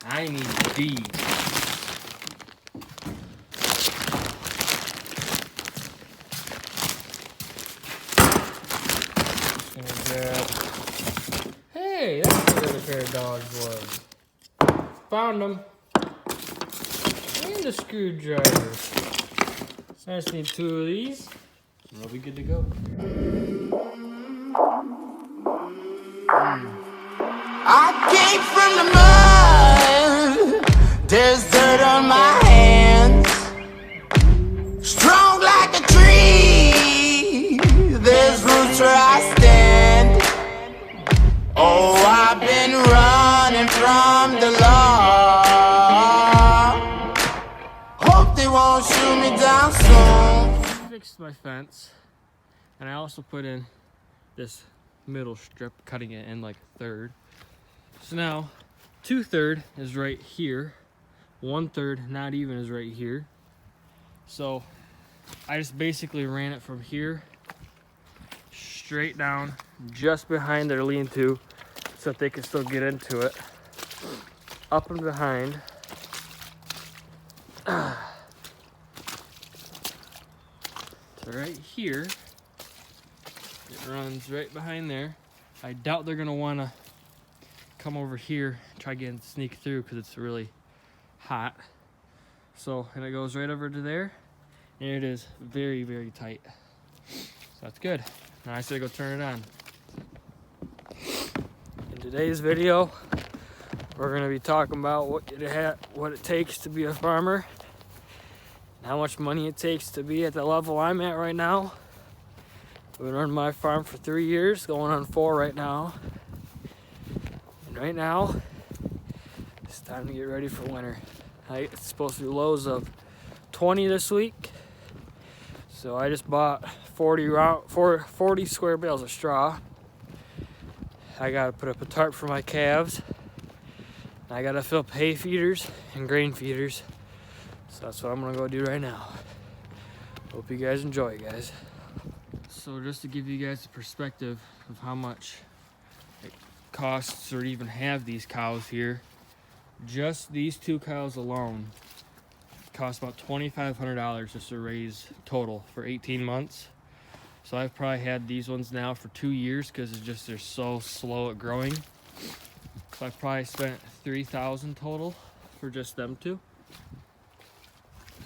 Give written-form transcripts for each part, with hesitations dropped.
I need these. Just gonna grab. Hey, that's where the other pair of dogs was. Found them. And a screwdriver. So I just need 2 of these. And we'll be good to go. I came from the mud. There's dirt on my hands. Strong like a tree. There's roots where I stand. Oh, I've been running from the law. Hope they won't shoot me down soon. I fixed my fence. And I also put in this middle strip, cutting it in like a third. So now 2/3 is right here, 1/3 not even is right here. So I just basically ran it from here straight down just behind their lean-to so that they can still get into it, up and behind. So right here, it runs right behind there. I doubt they're gonna wanna come over here, try getting sneak through because it's really hot. So, and it goes right over to there, and it is very, very tight. So that's good. Now I say go turn it on. In today's video, we're gonna be talking about what it takes to be a farmer, and how much money it takes to be at the level I'm at right now. I've been running my farm for 3 years, going on 4 right now. And right now, it's time to get ready for winter. It's supposed to be lows of 20 this week. So I just bought 40 square bales of straw. I gotta put up a tarp for my calves. I gotta fill up hay feeders and grain feeders. So that's what I'm gonna go do right now. Hope you guys enjoy, guys. So just to give you guys a perspective of how much it costs to even have these cows here, just these 2 cows alone cost about $2,500 just to raise total for 18 months. So I've probably had these ones now for 2 years because they're so slow at growing. So I've probably spent $3,000 total for just them 2.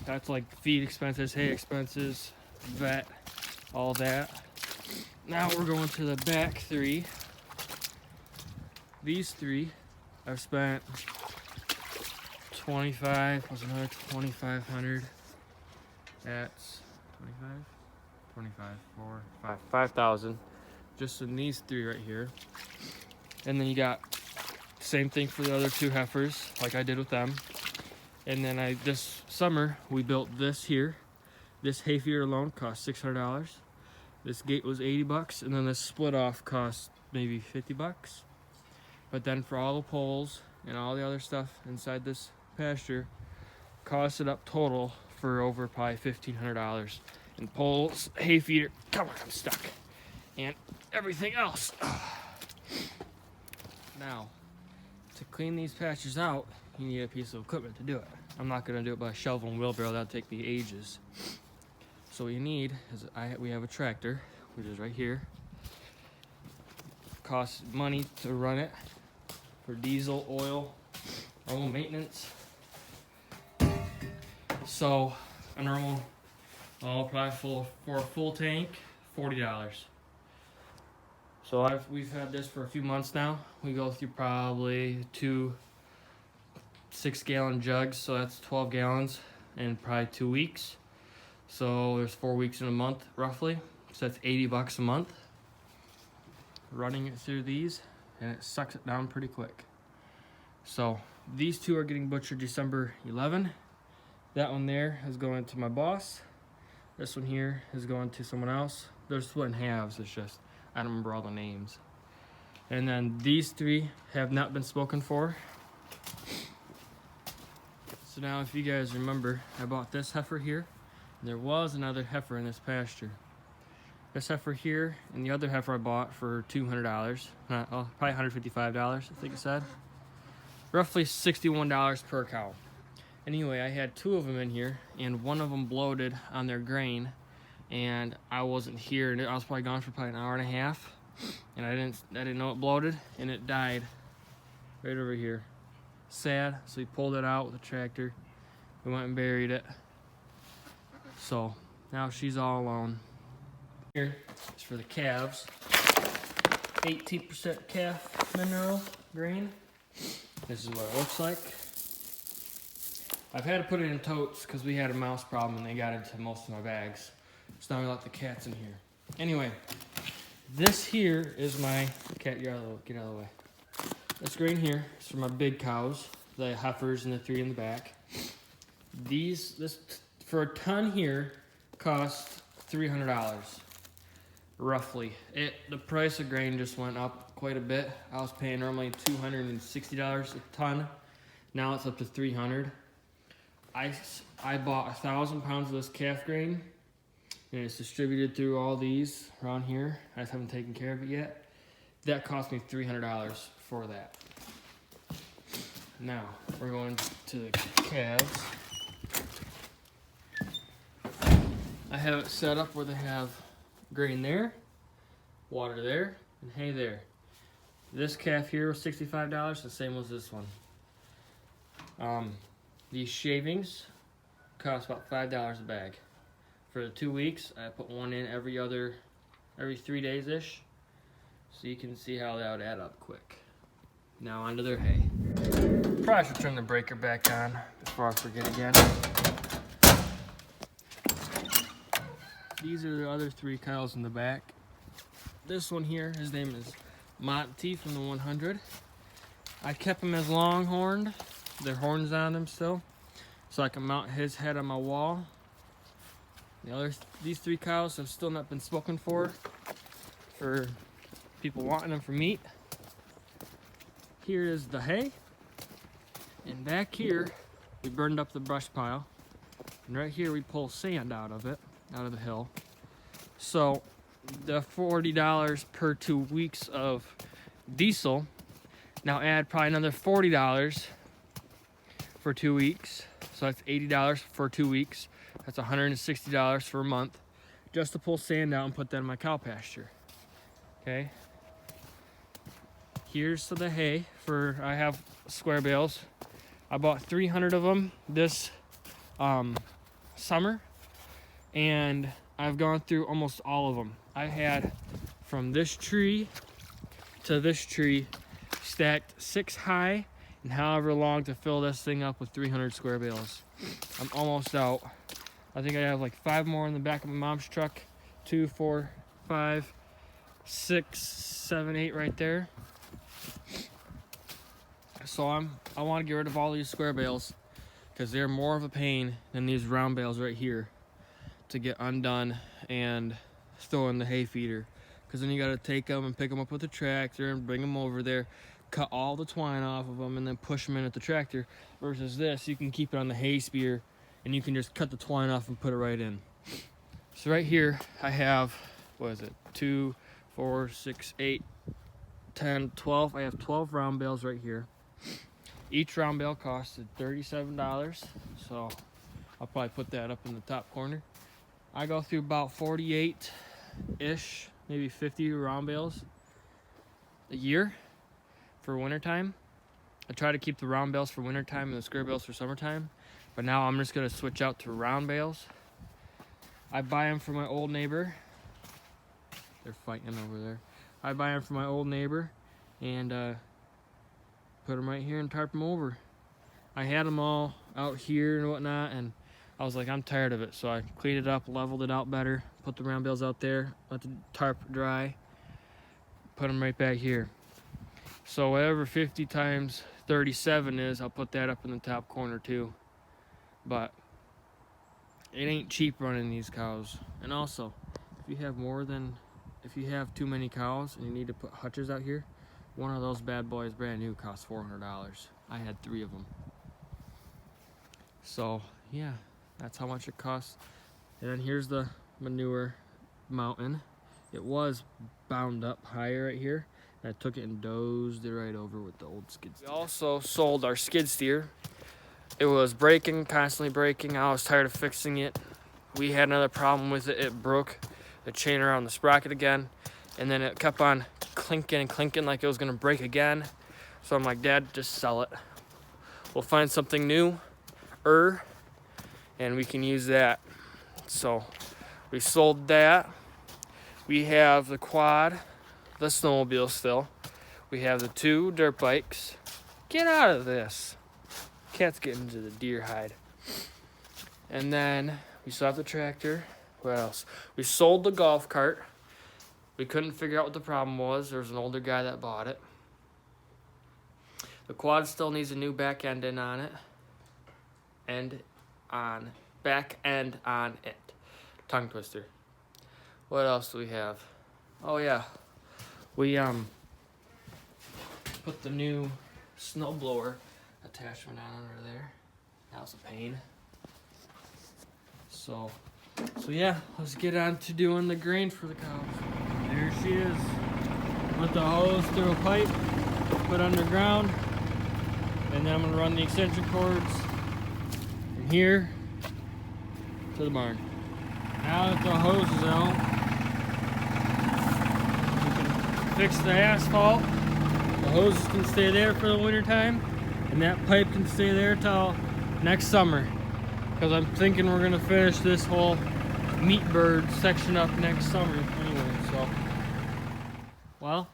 That's like feed expenses, hay expenses, vet, all that. Now we're going to the back 3. These 3 I've spent 25 plus another 2,500. That's 5,000 just in these 3 right here. And then you got same thing for the other 2 heifers like I did with them. And then this summer we built this here. This hay feeder alone cost $600. This gate was $80, and then this split off cost maybe $50. But then for all the poles and all the other stuff inside this pasture, costed up total for over probably $1,500. And poles, hay feeder, come on, I'm stuck, and everything else. Now, to clean these pastures out, you need a piece of equipment to do it. I'm not gonna do it by shovel and wheelbarrow, that'll take me ages. So what you need is, we have a tractor, which is right here. Costs money to run it for diesel, oil, normal maintenance. So a normal, probably for a full tank, $40. So we've had this for a few months now. We go through probably 2 6-gallon jugs, so that's 12 gallons in probably 2 weeks. So there's 4 weeks in a month roughly. So that's $80 a month. Running it through these, and it sucks it down pretty quick. So these 2 are getting butchered December 11. That one there is going to my boss. This one here is going to someone else. They're split in halves. It's just I don't remember all the names. And then these 3 have not been spoken for. So now if you guys remember, I bought this heifer here. There was another heifer in this pasture. This heifer here and the other heifer I bought for $200, probably $155, I think it said. roughly $61 per cow. Anyway, I had 2 of them in here, and one of them bloated on their grain, and I wasn't here, and I was probably gone for probably an hour and a half, and I didn't know it bloated, and it died right over here. Sad. So we pulled it out with a tractor. We went and buried it. So now she's all alone. Here is for the calves. 18% calf mineral grain. This is what it looks like. I've had to put it in totes because we had a mouse problem and they got into most of my bags. So now we let the cats in here. Anyway, this here is my cat. Get out of the way. This grain here is for my big cows, the heifers and the 3 in the back. This for a ton here costs $300 roughly. The price of grain just went up quite a bit. I was paying normally $260 a ton. Now it's up to $300. I bought 1,000 pounds of this calf grain, and it's distributed through all these around here. I just haven't taken care of it yet. That cost me $300 for that. Now we're going to the calves. I have it set up where they have grain there, water there, and hay there. This calf here was $65, the same as this one. These shavings cost about $5 a bag. For the 2 weeks, I put one in every 3 days-ish. So you can see how that would add up quick. Now onto their hay. Probably should turn the breaker back on before I forget again. These are the other 3 cows in the back. This one here, his name is Monty from the 100. I kept him as longhorned. Their horns on them still, so I can mount his head on my wall. These 3 cows have still not been spoken for people wanting them for meat. Here is the hay, and back here we burned up the brush pile, and right here we pull sand out of the hill. So the $40 per 2 weeks of diesel, now add probably another $40 for 2 weeks, so that's $80 for 2 weeks. That's $160 for a month, just to pull sand out and put that in my cow pasture. Okay. Here's to the hay. I have square bales. I bought 300 of them this summer, and I've gone through almost all of them. I had from this tree to this tree stacked 6 high, and however long to fill this thing up with 300 square bales. I'm almost out. I think I have like 5 more in the back of my mom's truck. 2, 4, 5, 6, 7, 8 right there. So I want to get rid of all these square bales because they're more of a pain than these round bales right here to get undone and throw in the hay feeder. Because then you got to take them and pick them up with the tractor and bring them over there, cut all the twine off of them, and then push them in at the tractor. Versus this, you can keep it on the hay spear and you can just cut the twine off and put it right in. So right here I have, 2, 4, 6, 8, 10, 12. I have 12 round bales right here. Each round bale costed $37, so I'll probably put that up in the top corner. I go through about 48-ish, maybe 50 round bales a year for wintertime. I try to keep the round bales for wintertime and the square bales for summertime, but now I'm just going to switch out to round bales. I buy them from my old neighbor. They're fighting over there. I buy them from my old neighbor and put them right here and tarp them over. I had them all out here and whatnot, and I was like, I'm tired of it. So I cleaned it up, leveled it out better, put the round bales out there, let the tarp dry, put them right back here. So whatever 50 times 37 is, I'll put that up in the top corner too. But it ain't cheap running these cows. And also, if you have too many cows and you need to put hutches out here, one of those bad boys brand new costs $400. I had 3 of them. So yeah, that's how much it costs. And then here's the manure mountain. It was bound up higher right here, I took it and dozed it right over with the old skid steer. We also sold our skid steer. It was breaking, constantly breaking. I was tired of fixing it. We had another problem with it. It broke the chain around the sprocket again, and then it kept on clinking and clinking like it was gonna break again. So I'm like, Dad, just sell it. We'll find something new, and we can use that. So we sold that. We have the quad, the snowmobile still. We have the 2 dirt bikes. Get out of this. Cat's getting into the deer hide. And then we still have the tractor. What else? We sold the golf cart. We couldn't figure out what the problem was. There was an older guy that bought it. The quad still needs a new back end in on it. Back end on it. Tongue twister. What else do we have? Oh yeah. We put the new snowblower attachment on under there. That was a pain. So yeah, let's get on to doing the grain for the cows. There she is. Put the hose through a pipe, put underground, and then I'm gonna run the extension cords from here to the barn. Now that the hose is out, we can fix the asphalt. The hoses can stay there for the winter time, and that pipe can stay there till next summer. Because I'm thinking we're gonna finish this whole meat bird section up next summer anyway. So, well,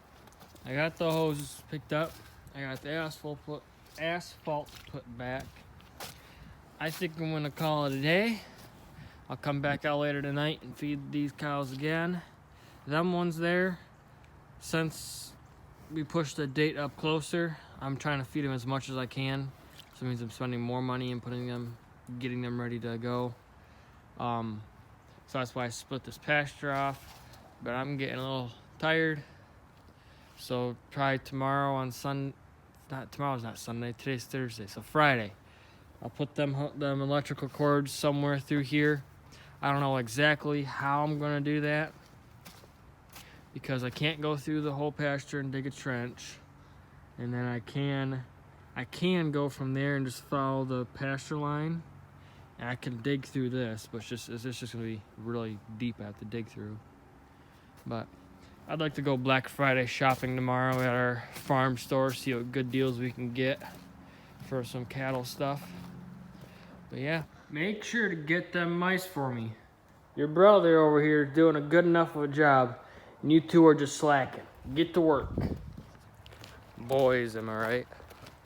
I got the hoses picked up. I got the asphalt put back. I think I'm gonna call it a day. I'll come back out later tonight and feed these cows again. Them ones there, since we pushed the date up closer, I'm trying to feed them as much as I can. So it means I'm spending more money and getting them ready to go. So that's why I split this pasture off. But I'm getting a little tired. So probably tomorrow on tomorrow's not Sunday, today's Thursday, so Friday. I'll put them electrical cords somewhere through here. I don't know exactly how I'm gonna do that, because I can't go through the whole pasture and dig a trench. And then I can go from there and just follow the pasture line. And I can dig through this, but it's just gonna be really deep. I have to dig through. But I'd like to go Black Friday shopping tomorrow at our farm store, see what good deals we can get for some cattle stuff. But yeah, make sure to get them mice for me. Your brother over here is doing a good enough of a job, and you two are just slacking. Get to work. Boys, am I right?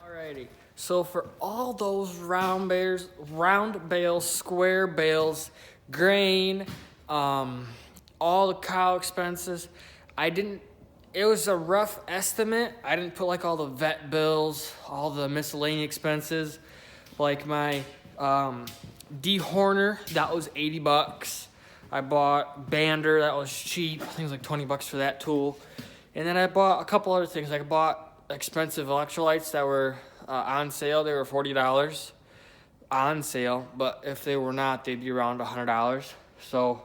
Alrighty. So for all those round bales, square bales, grain, all the cow expenses, it was a rough estimate. I didn't put like all the vet bills, all the miscellaneous expenses, like my dehorner, that was 80 bucks. I bought bander, that was cheap. I think it was like 20 bucks for that tool. And then I bought a couple other things. I bought expensive electrolytes that were on sale. They were $40 on sale, but if they were not, they'd be around $100. So,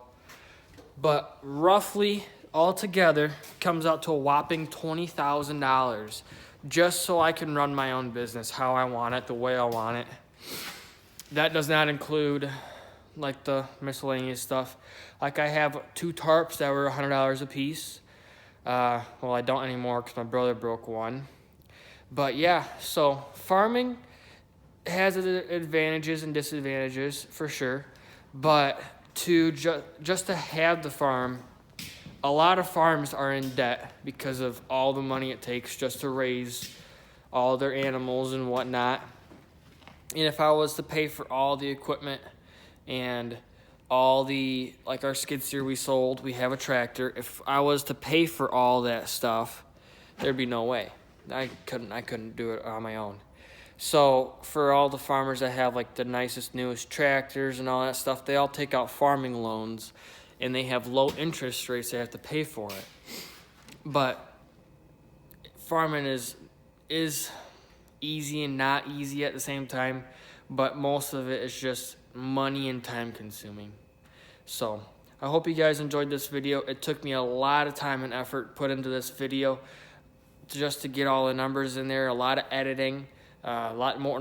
but roughly altogether comes out to a whopping $20,000 just so I can run my own business how I want it, the way I want it. That does not include like the miscellaneous stuff. Like I have 2 tarps that were $100 a piece. Well, I don't anymore because my brother broke one. But yeah, so farming has its advantages and disadvantages for sure. But to just to have the farm, a lot of farms are in debt because of all the money it takes just to raise all their animals and whatnot. And if I was to pay for all the equipment and all the, like our skid steer we sold, we have a tractor. If I was to pay for all that stuff, there'd be no way. I couldn't do it on my own. So for all the farmers that have like the nicest, newest tractors and all that stuff, they all take out farming loans and they have low interest rates they have to pay for it. But farming is easy and not easy at the same time, but most of it is just money and time consuming. So I hope you guys enjoyed this video. It took me a lot of time and effort put into this video. just to get all the numbers in there. A lot of editing, a lot more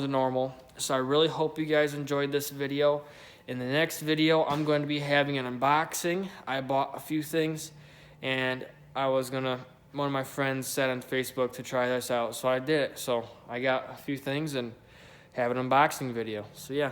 than normal. So I really hope you guys enjoyed this video. In the next video, I'm going to be having an unboxing. I bought a few things, and one of my friends said on Facebook to try this out, so I did it. So I got a few things and have an unboxing video. So yeah.